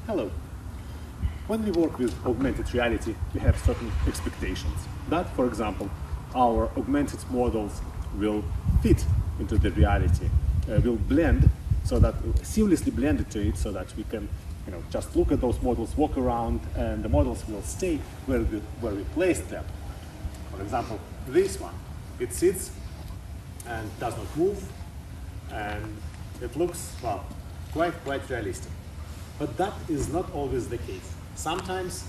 Hello. When we work with augmented reality, we have certain expectations. That, for example, our augmented models will fit into the reality, will blend so that seamlessly blend into it, so that we can, just look at those models, walk around, and the models will stay where we placed them. For example, this one, it sits and does not move, and it looks, well, quite realistic. But that is not always the case. Sometimes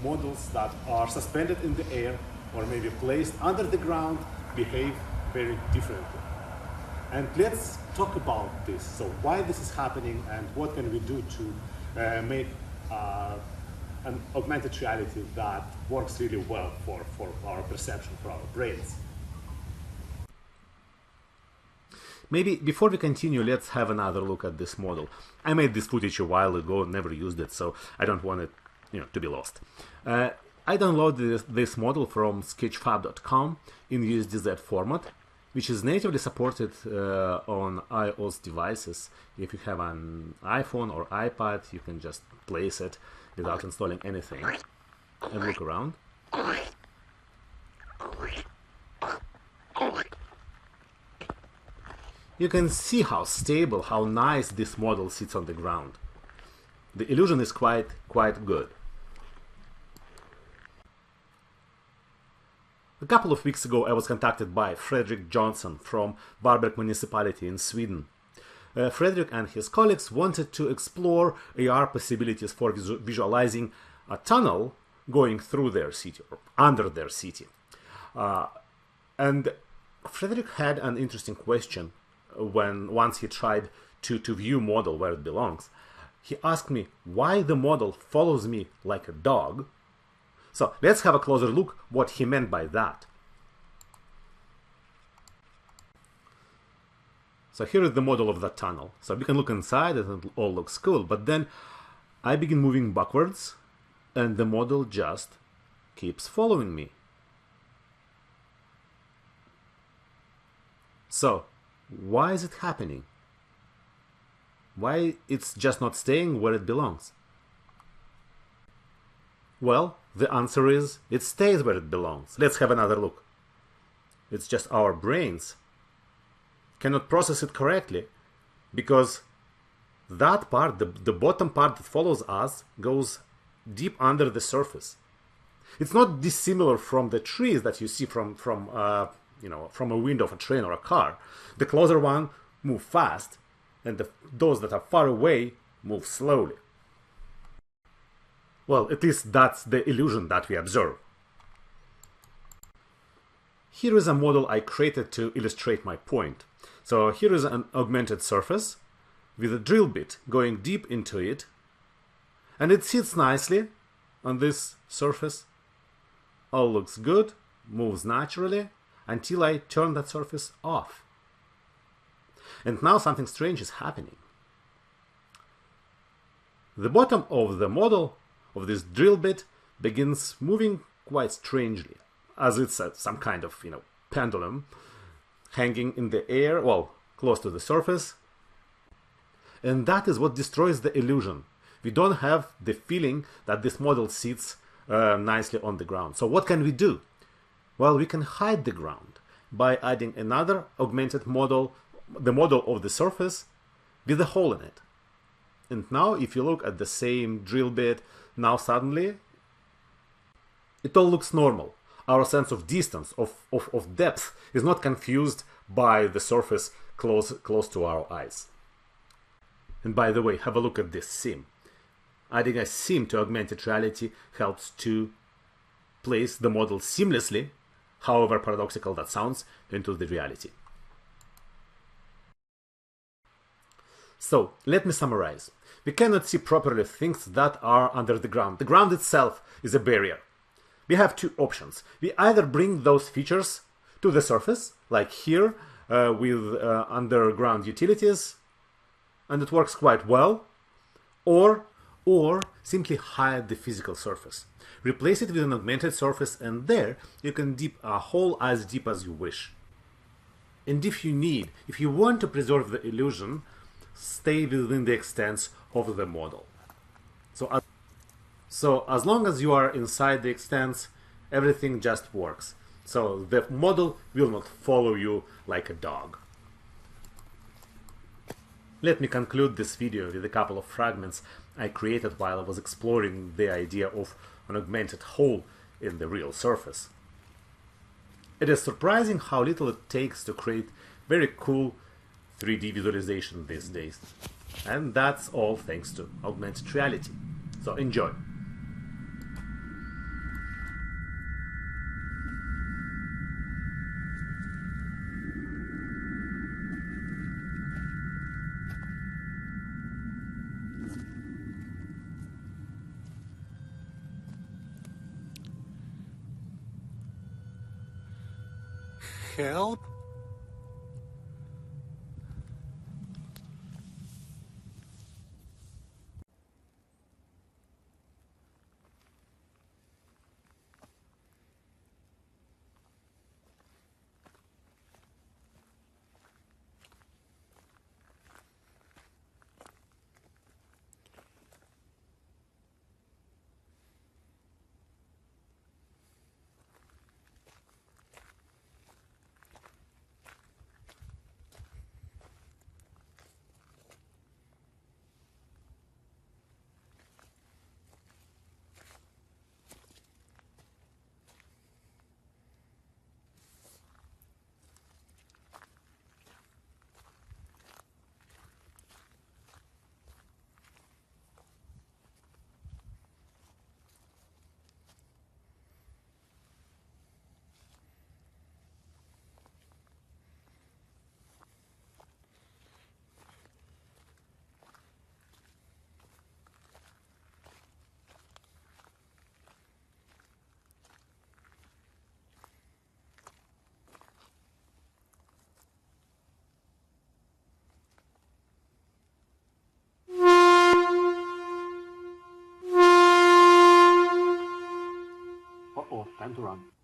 models that are suspended in the air or maybe placed under the ground behave very differently. And let's talk about this. So why this is happening and what can we do to make an augmented reality that works really well for our perception, for our brains. Maybe before we continue, let's have another look at this model. I made this footage a while ago, never used it, so I don't want it to be lost. I downloaded this model from sketchfab.com in USDZ format, which is natively supported on iOS devices. If you have an iPhone or iPad, you can just place it without installing anything and look around. You can see how stable, how nice this model sits on the ground. The illusion is quite good. A couple of weeks ago I was contacted by Fredrik Johnson from vARberg municipality in Sweden. Fredrik and his colleagues wanted to explore AR possibilities for visualizing a tunnel going through their city or under their city. And Fredrik had an interesting question. Once he tried to view model where it belongs, he asked me why the model follows me like a dog. So let's have a closer look what he meant by that. So here is the model of the tunnel. So we can look inside and it all looks cool, but then I begin moving backwards and the model just keeps following me. So why is it happening? Why it's just not staying where it belongs? Well, the answer is it stays where it belongs. Let's have another look. It's just our brains cannot process it correctly because that part, the bottom part that follows us, goes deep under the surface. It's not dissimilar from the trees that you see from a window of a train or a car. The closer one move fast, and those that are far away move slowly. Well, at least that's the illusion that we observe. Here is a model I created to illustrate my point. So here is an augmented surface with a drill bit going deep into it, and it sits nicely on this surface. All looks good, moves naturally, until I turn that surface off. And now something strange is happening. The bottom of the model of this drill bit begins moving quite strangely, as it's some kind of pendulum hanging in the air, well, close to the surface. And that is what destroys the illusion. We don't have the feeling that this model sits nicely on the ground. So what can we do? Well, we can hide the ground by adding another augmented model, the model of the surface, with a hole in it. And now if you look at the same drill bit, now suddenly it all looks normal. Our sense of distance, of depth, is not confused by the surface close to our eyes. And by the way, have a look at this seam. Adding a seam to augmented reality helps to place the model seamlessly, however paradoxical that sounds, into the reality. So, let me summarize. We cannot see properly things that are under the ground. The ground itself is a barrier. We have two options. We either bring those features to the surface, like here with underground utilities, and it works quite well, or simply hide the physical surface. Replace it with an augmented surface, and there you can dip a hole as deep as you wish. And if you want to preserve the illusion, stay within the extents of the model. So as long as you are inside the extents, everything just works. So the model will not follow you like a dog. Let me conclude this video with a couple of fragments I created while I was exploring the idea of an augmented hole in the real surface. It is surprising how little it takes to create very cool 3D visualization these days. And that's all thanks to augmented reality. So enjoy! Help? Uh-oh, time to run.